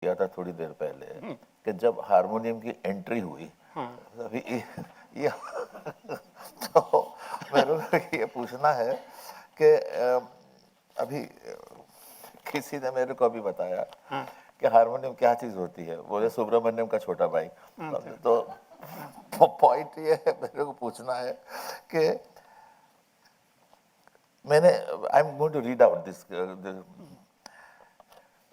किया था थोड़ी देर पहले कि जब हारमोनियम की एंट्री हुई अभी ये तो मेरे को ये पूछना है कि अभी किसी ने मेरे को अभी बताया कि हारमोनियम क्या चीज होती है, बोले सुब्रमण्यम का छोटा भाई। तो पॉइंट ये है, मेरे को पूछना है कि मैंने I am going to read out this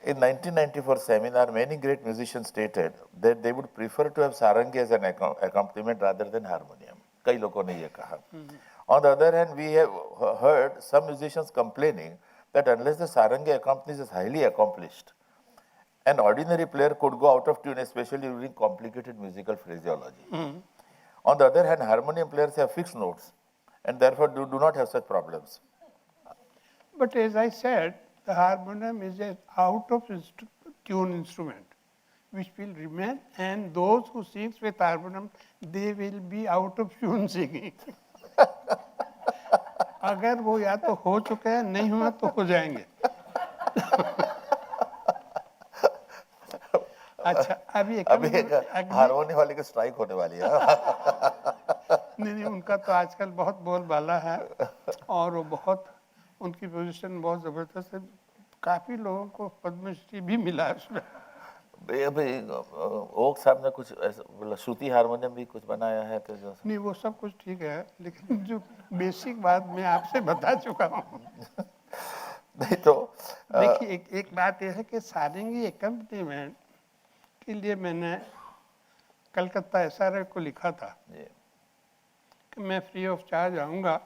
In 1994 seminar, many great musicians stated that they would prefer to have sarangi as an accompaniment rather than harmonium. कई लोगों ने ये कहा. On the other hand, we have heard some musicians complaining that unless the sarangi accompanies is highly accomplished, an ordinary player could go out of tune, especially during complicated musical phraseology. On the other hand, harmonium players have fixed notes and therefore do not have such problems. But as I said, the harmonium is an out of tune instrument which will remain, and those who sing with harmonium, they will be out of tune singing. अगर वो या तो हो चुके हैं, नहीं हुआ तो हो जाएंगे. अच्छा, अभी हारमोनियम वाले की स्ट्राइक होने वाली है. नहीं, उनका तो आजकल बहुत बोलबाला है और वो बहुत, उनकी पोजीशन बहुत जबरदस्त है. काफी लोगों को पद्मश्री भी मिला है उसमें. भाई ओक साहब ने कुछ बोला, श्रुति हारमोनियम भी कुछ बनाया है तो जो नहीं, वो सब कुछ ठीक है, लेकिन जो बेसिक बात मैं आपसे बता चुका हूँ. नहीं तो देखिए, एक बात यह है कि सारंगी एकम्पनीमेंट के लिए मैंने कलकत्ता एसआरआई को लिखा था कि मैं फ्री ऑफ चार्ज आऊँगा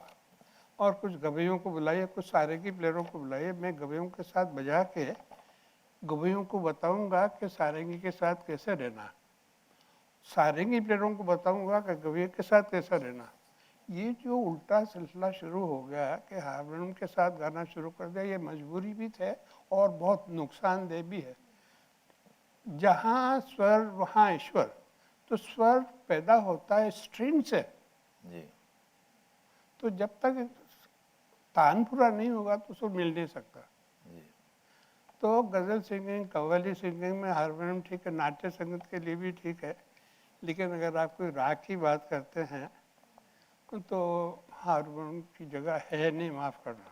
और कुछ गवैयों को बुलाइए, कुछ सारंगी प्लेयरों को बुलाइए, मैं गवैयों के साथ बजा के गवैयों को बताऊंगा कि सारंगी के साथ कैसे रहना, सारंगी प्लेयरों को बताऊंगा कि गवैये के साथ कैसे रहना. ये जो उल्टा सिलसिला शुरू हो गया कि हारमोनियम के साथ गाना शुरू कर दिया, ये मजबूरी भी है और बहुत नुकसानदेह भी है. जहाँ स्वर वहाँ ईश्वर. तो स्वर पैदा होता है स्ट्रिंग से. तो जब तक तान पूरा नहीं होगा तो सुर मिल नहीं सकता. तो गज़ल सिंगिंग, कव्वाली सिंगिंग में हारमोनियम ठीक है, नाट्य संगीत के लिए भी ठीक है, लेकिन अगर आप कोई राग की बात करते हैं तो हारमोनियम की जगह है नहीं, माफ़ करना.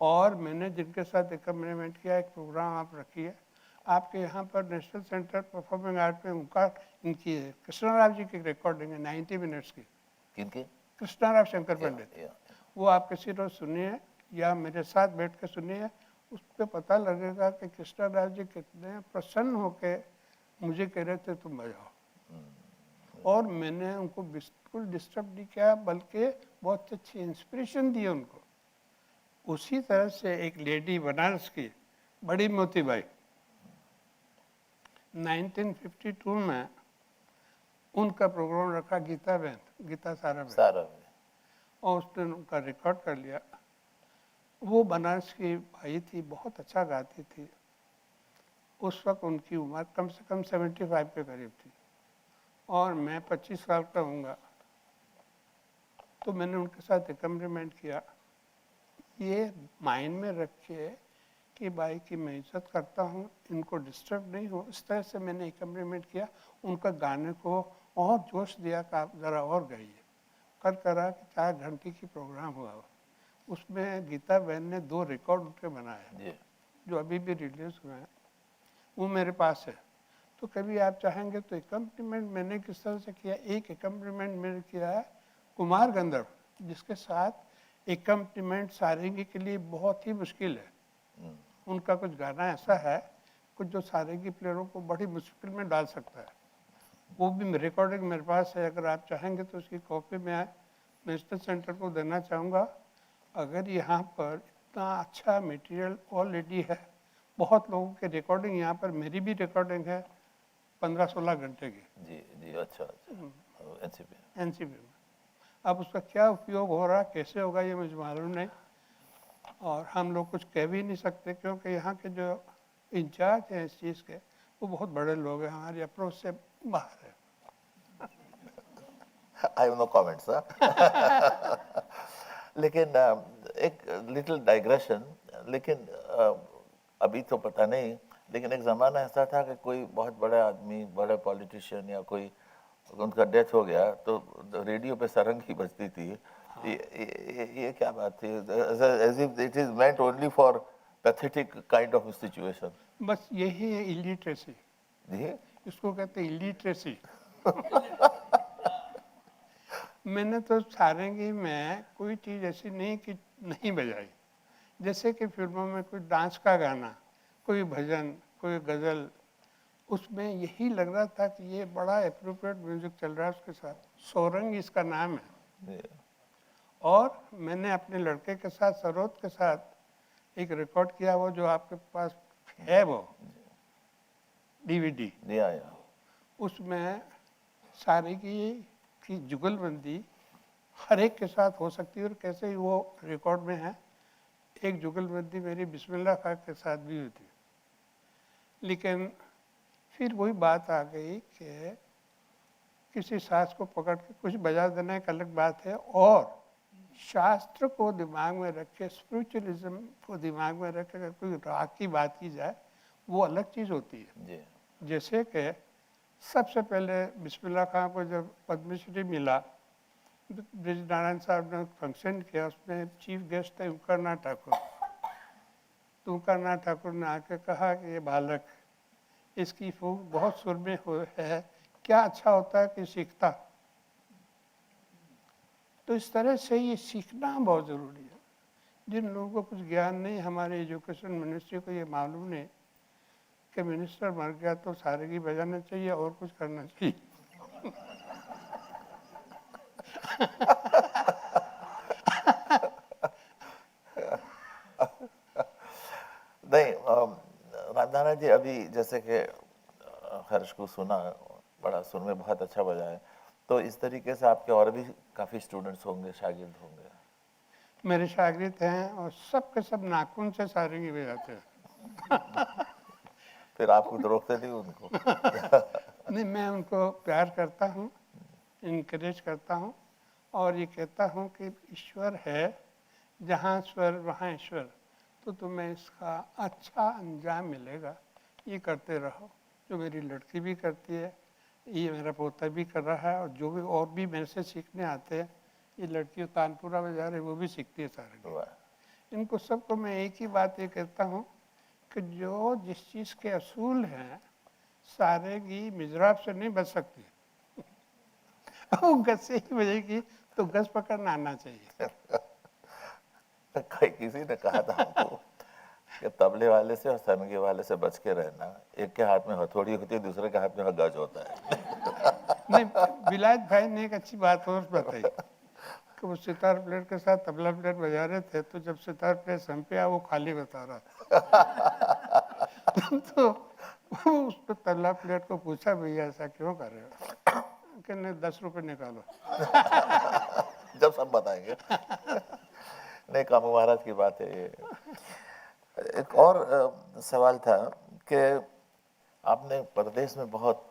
और मैंने जिनके साथ एकम्पनीमेंट किया, एक प्रोग्राम आप रखिए, आपके यहाँ पर नेशनल सेंटर परफॉर्मिंग आर्ट में उनका इनकी है, कृष्णाराव जी की रिकॉर्डिंग है 90 मिनट्स की. किनकी? कृष्णाराव शंकर पंडित. वो आप किसी रोज सुनिए या मेरे साथ बैठ के सुनिए, उस पर पता लगेगा कि कृष्णाराव जी कितने प्रसन्न होके मुझे कह रहे थे तुम बजाओ. और मैंने उनको बिल्कुल डिस्टर्ब नहीं किया, बल्कि बहुत अच्छी इंस्पिरेशन दी उनको. उसी तरह से एक लेडी बनारस की बड़ी मोतीबाई, 1952 में उनका प्रोग्राम रखा, गीता सारा, और उसने उनका रिकॉर्ड कर लिया. वो बनारस की भाई थी, बहुत अच्छा गाती थी. उस वक्त उनकी उम्र कम से कम 75 के करीब थी और मैं 25 साल का हूँगा. तो मैंने उनके साथ एकम्पनीमेंट किया. ये माइंड में रखिए कि भाई की मैं इज्जत करता हूँ, इनको डिस्टर्ब नहीं हो. इस तरह से मैंने एकम्पनीमेंट किया. उनका गाने को और जोश दिया कि आप ज़रा और गाइए. करा कि 4 घंटे की प्रोग्राम हुआ. उसमें गीता बहन ने 2 रिकॉर्ड उनके बनाए जो अभी भी रिलीज हुए हैं, वो मेरे पास है. तो कभी आप चाहेंगे तो एकम्पनीमेंट मैंने किस तरह से किया. एक एकम्पनीमेंट मैंने किया है कुमार गंधर्व, जिसके साथ एकम्पनीमेंट सारंगी के लिए बहुत ही मुश्किल है. उनका कुछ गाना ऐसा है कुछ जो सारंगी प्लेयरों को बड़ी मुश्किल में डाल सकता है. वो भी रिकॉर्डिंग मेरे पास है. अगर आप चाहेंगे तो उसकी कॉपी मैं नेशनल सेंटर को देना चाहूँगा. अगर यहाँ पर इतना अच्छा मटेरियल ऑलरेडी है, बहुत लोगों के रिकॉर्डिंग, यहाँ पर मेरी भी रिकॉर्डिंग है 15-16 घंटे की. जी अच्छा. एनसीपी में. अब उसका क्या उपयोग हो रहा, कैसे होगा, ये मुझे मालूम नहीं, और हम लोग कुछ कह भी नहीं सकते क्योंकि यहाँ के जो इंचार्ज हैं इस चीज़ के, वो बहुत बड़े लोग हैं, हमारी अप्रोच से बाहर है. I have no comments. लेकिन एक लिटिल डाइग्रेशन, लेकिन अभी तो पता नहीं लेकिन एक ज़माना ऐसा था कि कोई बहुत बड़ा आदमी, बड़ा पॉलिटिशियन या कोई उनका डेथ हो गया तो रेडियो पे सारंगी बजती थी। ये क्या बात थी? As if it is meant only for pathetic kind of situation. बस यही है इलिटरेसी, जी। इसको कहते हैं इलिटरेसी। मैंने तो सारंगी में कोई चीज़ ऐसी नहीं कि नहीं बजाई। जैसे कि फिल्मों में कोई डांस का गाना, कोई भजन, कोई गज़ल, उसमें यही लग रहा था कि ये बड़ा एप्रोप्रिएट म्यूजिक चल रहा है उसके साथ। सोरंग इसका नाम है। जी। और मैंने अपने लड़के के साथ, सरोद के साथ एक रिकॉर्ड किया, वो जो आपके पास है वो डीवीडी, जी आया। उसमें सारंगी की जुगलबंदी हर एक के साथ हो सकती है, और कैसे ही वो रिकॉर्ड में है। एक जुगलबंदी मेरी बिस्मिल्लाह खां के साथ भी हुई थी। लेकिन फिर वही बात आ गई कि किसी साज को पकड़ के कुछ बजा देना एक अलग बात है, और शास्त्र को दिमाग में रख के, स्पिरिचुअलिज्म को दिमाग में रख के अगर कोई राग की बात की जाए, वो अलग चीज़ होती है। जी। जैसे कि सबसे पहले बिस्मिल्लाह खां को जब पद्मश्री मिला, ब्रिज नारायण साहब ने फंक्शन किया, उसमें चीफ गेस्ट थे उमकरनाथ ठाकुर। तो उमकरनाथ ठाकुर ने आके कहा कि ये बालक, इसकी फूंक बहुत सुर में है, क्या अच्छा होता है कि सीखता। तो इस तरह से ये सीखना बहुत ज़रूरी है। जिन लोगों को कुछ ज्ञान नहीं, हमारे एजुकेशन मिनिस्ट्री को ये मालूम नहीं कि मिनिस्टर मर गया तो सारंगी बजाना चाहिए और कुछ करना चाहिए। नहीं, रामधारा जी, अभी जैसे कि हर्ष को सुना, बड़ा सुर में बहुत अच्छा बजाए, तो इस तरीके से आपके और भी काफ़ी स्टूडेंट्स होंगे, शागिर्द होंगे। मेरे शागिर्द हैं और सब के सब नाखून से सारंगी बजाते हैं। फिर आपको तो रोकते नहीं उनको? नहीं, मैं उनको प्यार करता हूँ, इनकरेज करता हूँ, और ये कहता हूँ कि ईश्वर है, जहाँ स्वर वहाँ ईश्वर, तो तुम्हें इसका अच्छा अंजाम मिलेगा। ये करते रहो, जो मेरी लड़की भी करती है, ये मेरा पोता भी कर रहा है, और जो भी और भी मेरे से सीखने आते हैं, ये लड़की तानपुरा बजा रही, वो भी सीखती है सारंगी। वाह। इनको सबको मैं एक ही बात ये कहता हूँ कि जो जिस चीज़ के असूल हैं, सारंगी मिजराब से नहीं बच सकती। वो गज से ही बजेगी, तो गज पकड़ना आना चाहिए। कहीं किसी ने कहा था हमको कि तबले वाले से और सारंगी वाले से बच के रहना। एक के हाथ में हथौड़ी होती है, दूसरे के हाथ में गज होता है। नहीं, विलायत भाई ने एक अच्छी बात और बताई कि वो सितार प्लेयर के साथ तबला प्लेयर बजा रहे थे, तो जब सितार प्लेयर सम पे आया, वो खाली बता रहा था। तो उस पर तबला प्लेयर को पूछा, भैया ऐसा क्यों कर रहे हो? कहने 10 रुपये निकालो। जब सब बताएंगे। नहीं, कामू महाराज की बात है ये। एक और सवाल था कि आपने प्रदेश में बहुत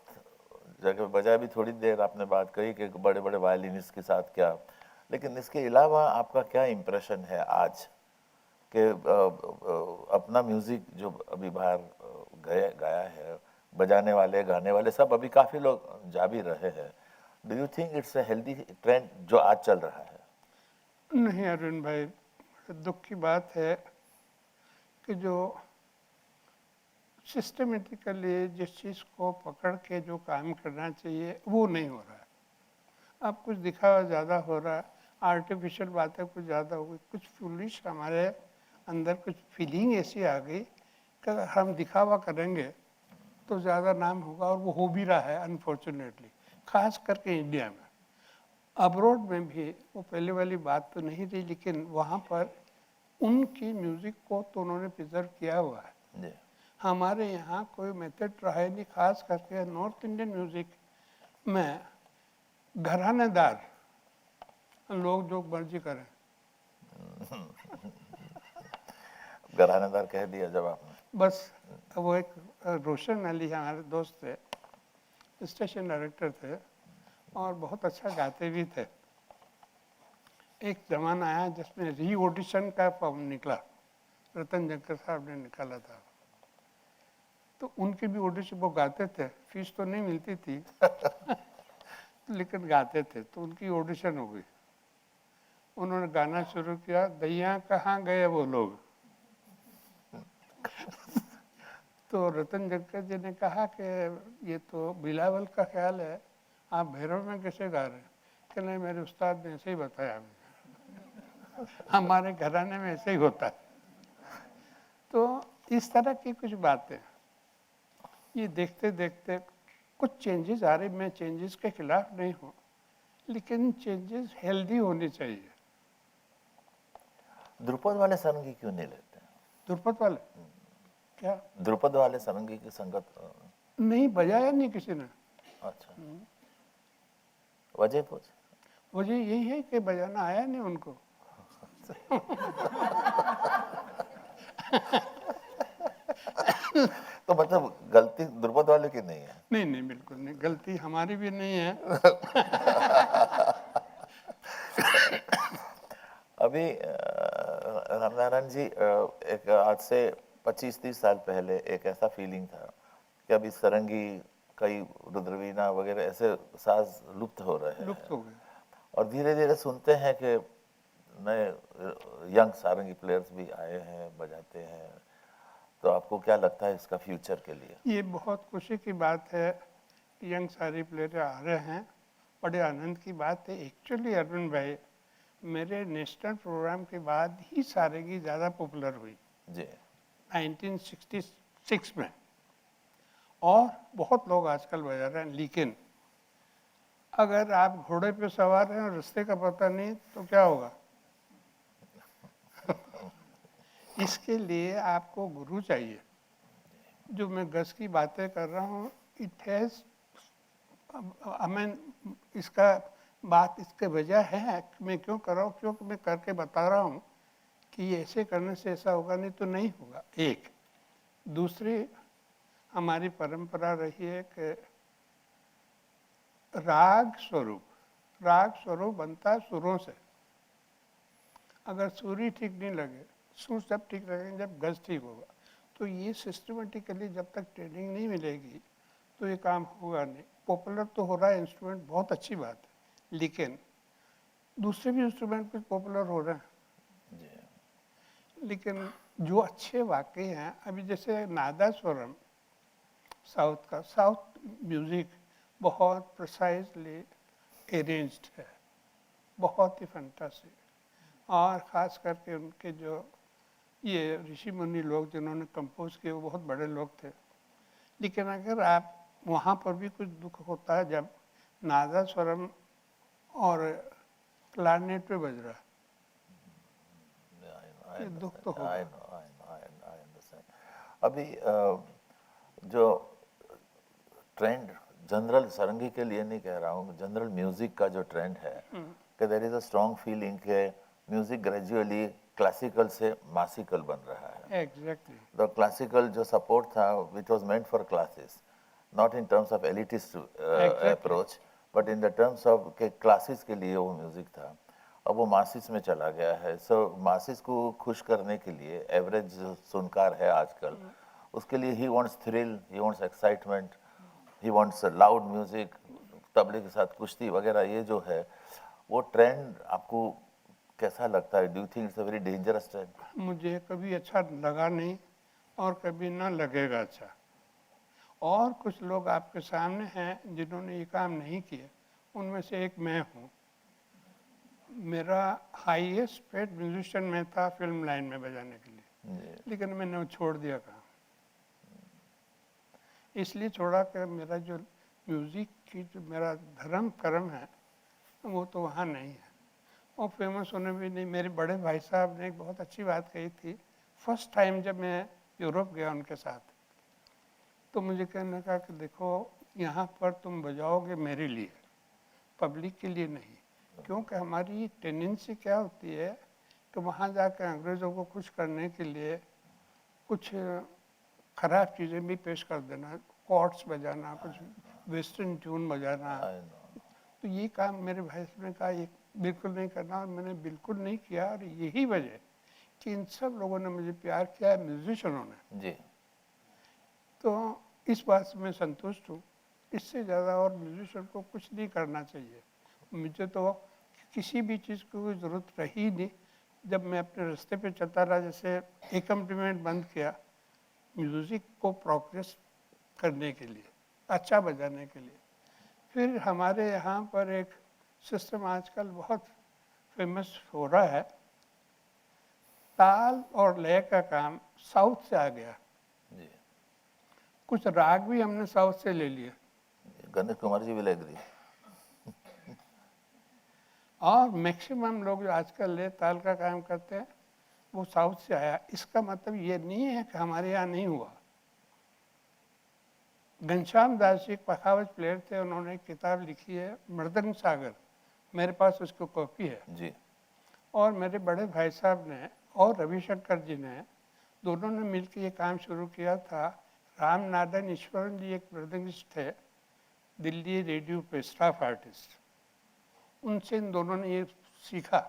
जगह बजाय, भी थोड़ी देर आपने बात कही कि बड़े बड़े वायलिनिस्ट के साथ क्या, लेकिन इसके अलावा आपका क्या इम्प्रेशन है आज कि अपना म्यूजिक जो अभी बाहर गाया है, बजाने वाले, गाने वाले सब अभी काफ़ी लोग जा भी रहे हैं। Do you think it's a healthy trend जो आज चल रहा है? नहीं अरुण भाई, दुख की बात है कि जो सिस्टमेटिकली जिस चीज़ को पकड़ के जो काम करना चाहिए, वो नहीं हो रहा है। अब कुछ दिखावा ज़्यादा हो रहा है, आर्टिफिशियल बातें कुछ ज़्यादा हो गई, कुछ फुलिश हमारे अंदर कुछ फीलिंग ऐसी आ गई कि अगर हम दिखावा करेंगे तो ज़्यादा नाम होगा, और वो हो भी रहा है अनफॉर्चुनेटली, खास करके इंडिया में। अब्रॉड में भी वो पहले वाली बात तो नहीं रही, लेकिन वहाँ पर उनकी म्यूज़िक को तो उन्होंने प्रिजर्व किया हुआ है। जी। हमारे यहाँ कोई मेथड रहा ही नहीं, खास करके नॉर्थ इंडियन म्यूज़िक में घरानेदार लोग जो मर्जी करें। घरानेदार कह दिया जब आपने। बस वो एक रोशन अली हमारे दोस्त थे, स्टेशन डायरेक्टर थे, और बहुत अच्छा गाते भी थे। एक ज़माना आया जिसमें री ऑडिशन का फॉर्म निकला, रतन जंकर साहब ने निकाला था। तो उनकी भी ऑडिशन, वो गाते थे, फीस तो नहीं मिलती थी लेकिन गाते थे, तो उनकी ऑडिशन हो गई। उन्होंने गाना शुरू किया, दैया कहाँ गए वो लोग। तो रतन जक्कर जी ने कहा कि ये तो बिलावल का ख्याल है, आप भैरव में कैसे गा रहे हैं? कि नहीं, मेरे उस्ताद ने ऐसे ही बताया मुझे, हमारे घराने में ऐसे ही होता है। तो इस तरह की कुछ बातें, ये देखते देखते कुछ चेंजेस आ रहे। मैं चेंजेस के खिलाफ नहीं हूँ, लेकिन चेंजेस हेल्दी होनी चाहिए। ध्रुपद वाले सारंगी क्यों नहीं लेते? ध्रुपद वाले क्या ध्रुपद वाले सारंगी की संगत नहीं बजाया, नहीं किसी ने। अच्छा, वजह कुछ? वजह यही है कि बजाना आया नहीं उनको। तो मतलब गलती ध्रुपद वाले की नहीं है? नहीं नहीं, बिल्कुल नहीं, गलती हमारी भी नहीं है। अभी रामनारायण जी, एक आज से 25-30 साल पहले एक ऐसा फीलिंग था कि अभी सारंगी, कई रुद्रवीणा वगैरह ऐसे साज लुप्त हो रहे हैं, लुप्त हो गए। और धीरे धीरे सुनते हैं कि नए यंग सारंगी प्लेयर्स भी आए हैं, बजाते हैं। तो आपको क्या लगता है इसका फ्यूचर के लिए? ये बहुत खुशी की बात है कि यंग सारी प्लेयर आ रहे हैं, बड़े आनंद की बात है। एक्चुअली अरविंद भाई, मेरे नेशनल प्रोग्राम के बाद ही सारंगी ज़्यादा पॉपुलर हुई, जी 1966 में। और बहुत लोग आजकल बजा रहे हैं, लेकिन अगर आप घोड़े पे सवार हैं और रास्ते का पता नहीं तो क्या होगा? इसके लिए आपको गुरु चाहिए। जो मैं गज की बातें कर रहा हूँ, इट हैज़, मैं इसका बात इसके वजह है कि मैं क्यों कर रहा हूँ, क्योंकि मैं करके बता रहा हूँ कि ये ऐसे करने से ऐसा होगा, नहीं तो नहीं होगा। एक दूसरी, हमारी परंपरा रही है कि राग स्वरूप बनता है सुरों से। अगर सुर ही ठीक नहीं लगे, सुर सब ठीक लगेंगे जब गज ठीक होगा। तो ये सिस्टमेटिकली जब तक ट्रेनिंग नहीं मिलेगी तो ये काम होगा नहीं। पॉपुलर तो हो रहा है इंस्ट्रूमेंट, बहुत अच्छी बात है, लेकिन दूसरे भी इंस्ट्रूमेंट कुछ पॉपुलर हो रहे हैं। लेकिन जो अच्छे वाकई हैं, अभी जैसे नादास्वरम, साउथ म्यूजिक बहुत प्रिसाइजली अरेंज्ड है, बहुत ही फैंटास्टिक। और ख़ास करके उनके जो ये ऋषि मुनि लोग जिन्होंने कंपोज किए, वो बहुत बड़े लोग थे। लेकिन अगर आप वहाँ पर भी कुछ दुख होता है जब नादास्वरम और क्लारनेट पे बज रहा है, ये दुख तो होगा। अभी जो ट्रेंड, जनरल सारंगी के लिए नहीं कह रहा हूँ, जनरल म्यूजिक का जो ट्रेंड है कि there is a strong feeling के म्यूजिक ग्रेजुअली क्लासिकल से मासिकल बन रहा है। एग्जैक्टली। द क्लासिकल जो सपोर्ट था, which was meant for classes, not in terms of elitist approach, but in the terms of के क्लासेस के लिए वो म्यूजिक था, अब वो मासिस में चला गया है। सो मासिस को खुश करने के लिए एवरेज सुनकार है आजकल, उसके लिए he wants thrill, he wants excitement, he wants loud music, तबले के साथ कुश्ती वगैरह। ये जो है वो ट्रेंड आपको कैसा लगता है? Do you think it's a very dangerous trend? मुझे कभी अच्छा लगा नहीं और कभी ना लगेगा अच्छा। और कुछ लोग आपके सामने हैं जिन्होंने ये काम नहीं किए, उनमें से एक मैं हूँ। मेरा हाईएस्ट पेड म्यूजिशियन में था फिल्म लाइन में बजाने के लिए, लेकिन मैंने वो छोड़ दिया काम। इसलिए छोड़ा कि मेरा जो म्यूज़िक की जो मेरा धर्म कर्म है वो तो वहाँ नहीं है, और फेमस होने भी नहीं। मेरे बड़े भाई साहब ने एक बहुत अच्छी बात कही थी, फर्स्ट टाइम जब मैं यूरोप गया उनके साथ, तो मुझे कहने का कि देखो यहाँ पर तुम बजाओगे मेरे लिए, पब्लिक के लिए नहीं। क्योंकि हमारी टेंडेंसी क्या होती है कि वहाँ जाकर अंग्रेज़ों को खुश करने के लिए कुछ ख़राब चीज़ें भी पेश कर देना, कॉर्ड्स बजाना, कुछ वेस्टर्न ट्यून बजाना। तो ये काम मेरे भाई साहब ने कहा ये बिल्कुल नहीं करना, और मैंने बिल्कुल नहीं किया। और यही वजह कि इन सब लोगों ने मुझे प्यार किया है, म्यूजिशियनों ने। जी तो इस बात से मैं संतुष्ट हूँ। इससे ज़्यादा और म्यूजिशियन को कुछ नहीं करना चाहिए। मुझे तो किसी भी चीज़ की कोई ज़रूरत रही नहीं। जब मैं अपने रास्ते पे चलता रहा, जैसे एकम्प्लीमेंट बंद किया म्यूज़िक को प्रोग्रेस करने के लिए, अच्छा बजाने के लिए। फिर हमारे यहाँ पर एक सिस्टम आजकल बहुत फेमस हो रहा है, ताल और लय का काम साउथ से आ गया। जी, कुछ राग भी हमने साउथ से ले लिए गणेश कुमार जी विल एग्री। और मैक्सिमम लोग जो आजकल ले ताल का काम करते हैं वो साउथ से आया। इसका मतलब ये नहीं है कि हमारे यहाँ नहीं हुआ। घनश्याम दास जी एक पखावज प्लेयर थे, उन्होंने एक किताब लिखी है मृदंग सागर, मेरे पास उसकी कॉपी है। जी, और मेरे बड़े भाई साहब ने और रविशंकर जी ने, दोनों ने मिलकर ये काम शुरू किया था। राम नारायण ईश्वरन जी एक मृदंगिस्ट थे, दिल्ली रेडियो पे स्टाफ आर्टिस्ट, उनसे इन दोनों ने ये सीखा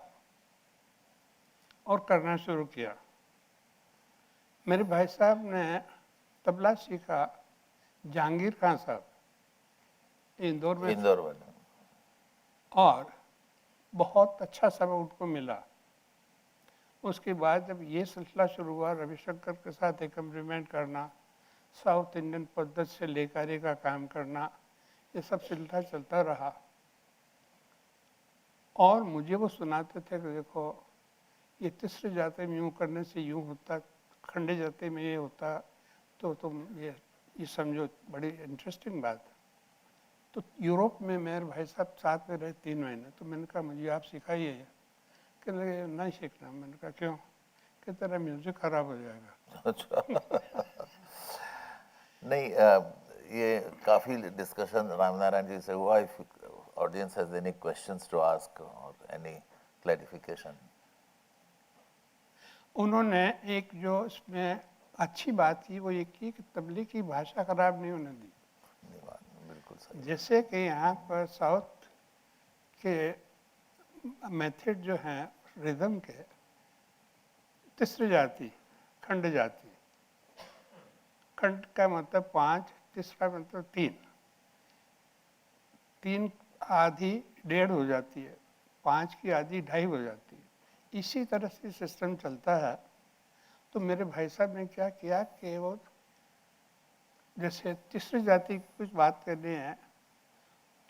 और करना शुरू किया। मेरे भाई साहब ने तबला सीखा जहांगीर खान साहब इंदौर में, इंदौर वाले। और बहुत अच्छा समय उनको मिला। उसके बाद जब ये सिलसिला शुरू हुआ रविशंकर के साथ एकम्प्लीमेंट करना, साउथ इंडियन पद्धति से लेकारी का काम करना, ये सब सिलसिला चलता रहा। और मुझे वो सुनाते थे कि देखो ये तीसरे जाते में यूँ करने से यूँ होता, खंडे जाते में ये होता, तो तुम ये समझो, बड़ी इंटरेस्टिंग बात है। तो यूरोप में मेरे भाई साहब साथ में रहे 3 महीने, तो मैंने कहा मुझे आप सिखाइए। कहने लगे नहीं सीखना। मैंने कहा क्यों? कि तेरा म्यूजिक खराब हो जाएगा। अच्छा। नहीं, ये काफ़ी डिस्कशन रामनारायण जी से हुआ। If audience has any questions to ask or any clarification. उन्होंने एक जो इसमें अच्छी बात की वो ये की कि तबले की भाषा खराब नहीं होने दी। बिल्कुल सही। जैसे कि यहाँ पर साउथ के मेथड जो हैं रिदम के, तीसरी जाति, खंड जाति, खंड का मतलब 5, तीसरा मतलब 3, 3 आधी 1.5 हो जाती है, 5 की आधी 2.5 हो जाती है। इसी तरह से सिस्टम चलता है। तो मेरे भाई साहब ने क्या किया कि वो जैसे तीसरी जाति की कुछ बात करनी है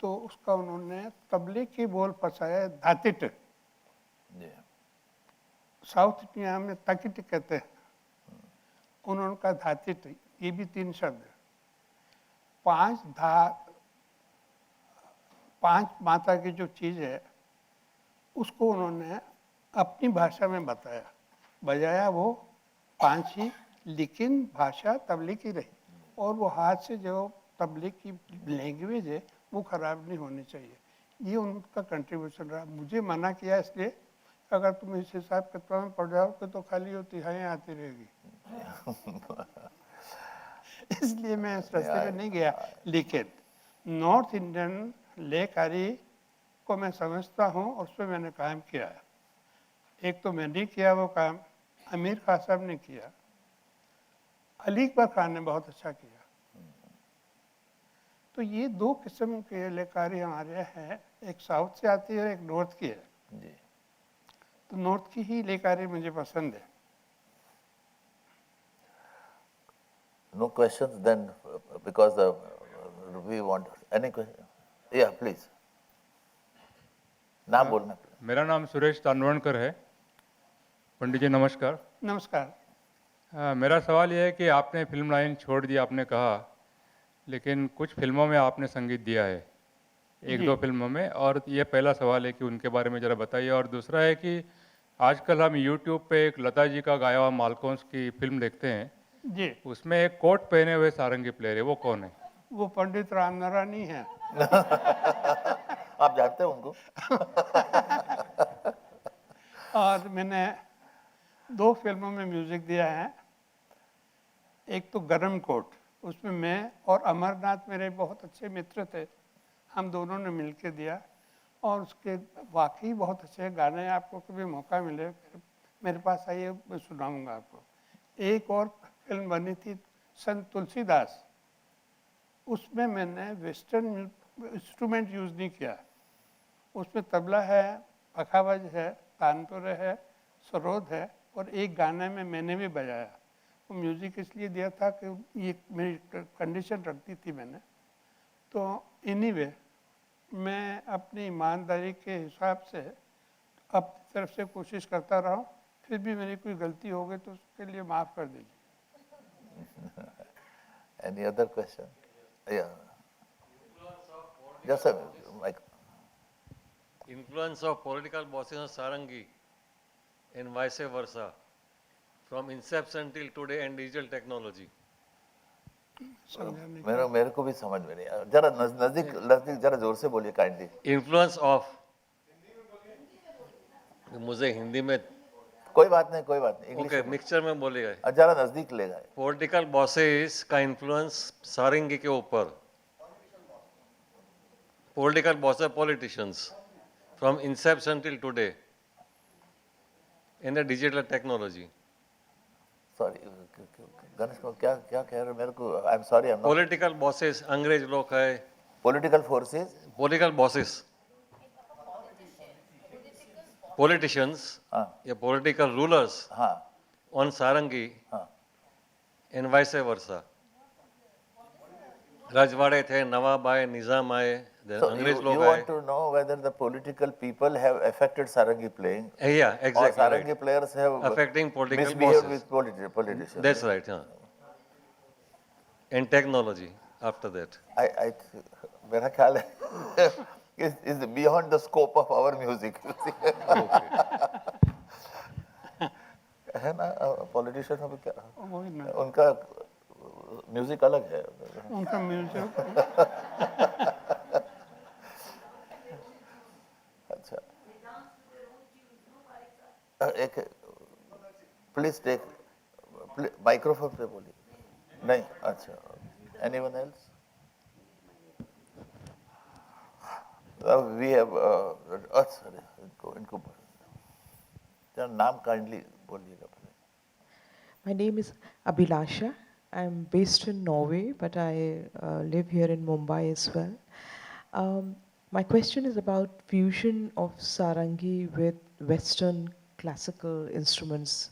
तो उसका उन्होंने तबले की बोल फंसाया धातिट। जी, साउथ इंडिया में तकिट कहते हैं, उन्होंने कहा धातिट। ये भी 3 शब्द है। 5 मात्रा की जो चीज़ है उसको उन्होंने अपनी भाषा में बताया, बजाया वो 5 ही, लेकिन भाषा तबले की रही। और वो हाथ से जो तबले की लैंग्वेज है वो खराब नहीं होनी चाहिए। ये उनका कंट्रीब्यूशन रहा। मुझे मना किया इसलिए, अगर तुम इस हिसाब किताब में पढ़ जाओगे तो खाली वो तिहाई आती रहेगी। इसलिए मैं इस रास्ते पे नहीं गया। लेकिन नॉर्थ इंडियन लेकारी को मैं समझता हूँ और उस पर मैंने काम किया है। एक तो मैंने किया वो काम, अमीर खान साहब ने किया, अली अकबर खान ने बहुत अच्छा किया। तो ये 2 किस्म के लेकारी हमारे हैं, एक साउथ से आती है और एक नॉर्थ की है। जी। तो नॉर्थ की ही लेकारी मुझे पसंद है। No questions then, because we want any question. Yeah, please. नाम बोलना। मेरा नाम सुरेश तानवणकर है। पंडित जी नमस्कार। नमस्कार। मेरा सवाल यह है कि आपने फिल्म लाइन छोड़ दी, आपने कहा, लेकिन कुछ फिल्मों में आपने संगीत दिया है, एक जी। दो फिल्मों में, और ये पहला सवाल है कि उनके बारे में ज़रा बताइए। और दूसरा है कि आजकल हम YouTube पे एक लता जी का गाया हुआ मालकोंस की फिल्म देखते हैं, जी, उसमें एक कोट पहने हुए सारंगी प्लेयर है, वो कौन है? वो पंडित रामनारायण ही है। आप जानते हैं उनको? और मैंने 2 फिल्मों में म्यूजिक दिया है। एक तो गरम कोट, उसमें मैं और अमरनाथ मेरे बहुत अच्छे मित्र थे, हम दोनों ने मिलके दिया। और उसके वाकई बहुत अच्छे गाने हैं। आपको कभी मौका मिले मेरे पास आइए, मैं सुनाऊंगा आपको। एक और फिल्म बनी थी संत तुलसीदास, उसमें मैंने वेस्टर्न इंस्ट्रूमेंट यूज़ नहीं किया। उसमें तबला है, पखावज है, तानपुर है, सरोद है, और एक गाने में मैंने भी बजाया। वो म्यूज़िक इसलिए दिया था कि ये मेरी कंडीशन रखती थी मैंने। तो एनीवे मैं अपनी ईमानदारी के हिसाब से अपनी तरफ से कोशिश करता रहा हूँ। फिर भी मेरी कोई गलती हो गई तो उसके लिए माफ़ कर दीजिए। Any other question? Yeah. Just a mic. Influence of political bosses on Sarangi and vice versa from inception till today and digital technology. समझाने मेरे को भी समझ में नहीं आया। जरा नजदीक नजदीक जरा जोर से बोलिए काइंडली। Influence of मुझे हिंदी में कोई बात नहीं, कोई बात नहीं, इंग्लिश ओके मिक्सचर में बोलेगा। जरा नजदीक ले गए। पॉलिटिकल बॉसेस का इन्फ्लुएंस सारंगी के ऊपर, political bosses politicians from Inception till today in the digital technology. Sorry Ganesh को क्या क्या कह रहे हो? मेरे को I am sorry, I am not. Political bosses अंग्रेज लोग है, political forces, political bosses politicians हाँ या पॉलिटिकल रूलर्स हाँ ऑन सारंगी हाँ। And vice versa. रजवाड़े थे, नवाब आए, निजाम आए, then So अंग्रेज you लोग आए। want to know whether the political people have affected Sarangi playing, Yeah, or exactly Sarangi right. players have Affecting political misbehaved bosses. with politicians? That's right, हाँ. And technology after that. मेरा ख्याल है is beyond the scope of our music. है ना, politician में क्या वही ना, उनका म्यूजिक अलग है। उनका म्यूजिक अच्छा, एक प्लीज टेक माइक्रोफोन पे बोलिए। नहीं, अच्छा, एनीवन एल्स? वी हैव अच्छा, इनको जरा नाम काइंडली बोलिएगा पहले। My name is Abhilasha. I'm based in Norway, but I live here in Mumbai as well. My question is about fusion of sarangi with Western classical instruments.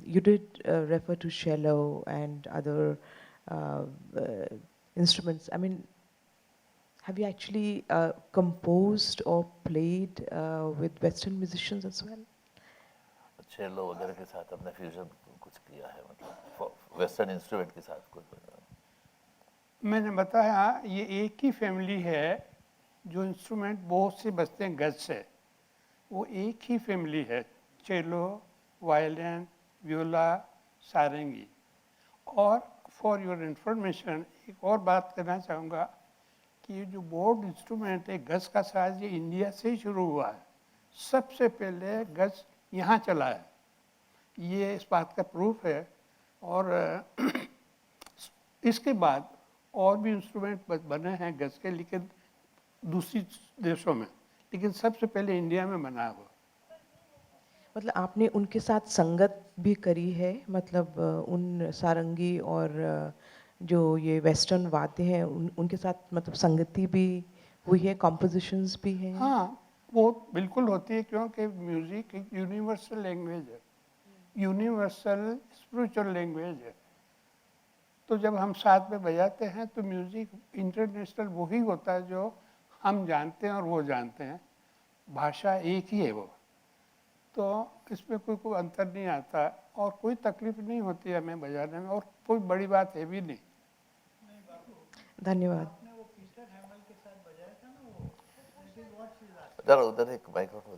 You did refer to cello and other instruments. I mean, have you actually composed or played with Western musicians as well? चेलो वगैरह के साथ अपने fusion कुछ किया है, मतलब western instrument के साथ कुछ? मैंने बताया ये एक ही फैमिली है जो इंस्ट्रूमेंट बहुत से बजते हैं गज से, वो एक ही फैमिली है, चेलो, वायलिन, व्योला, सारंगी। और फॉर योर इंफॉर्मेशन एक और बात करना चाहूँगा कि ये जो बोर्ड इंस्ट्रूमेंट है गज का साज, ये इंडिया से ही शुरू हुआ है। सबसे पहले गज यहाँ चला है, ये इस बात का प्रूफ है। और इसके बाद और भी इंस्ट्रूमेंट बने हैं गज के, लेकिन दूसरी देशों में, लेकिन सबसे पहले इंडिया में बना हुआ। मतलब आपने उनके साथ संगत भी करी है, मतलब उन सारंगी और जो ये वेस्टर्न वाद्य हैं उनके साथ मतलब संगति भी हुई है, कॉम्पोजिशंस भी हैं? हाँ, वो बिल्कुल होती है, क्योंकि म्यूज़िक एक यूनिवर्सल लैंग्वेज है, यूनिवर्सल स्पिरिचुअल लैंग्वेज है। तो जब हम साथ में बजाते हैं तो म्यूज़िक इंटरनेशनल वही होता है जो हम जानते हैं और वो जानते हैं, भाषा एक ही है वो। तो इसमें कोई अंतर नहीं आता और कोई तकलीफ नहीं होती है हमें बजाने में, और कोई बड़ी बात है भी नहीं। धन्यवाद। जरा उधर एक माइक्रोफोन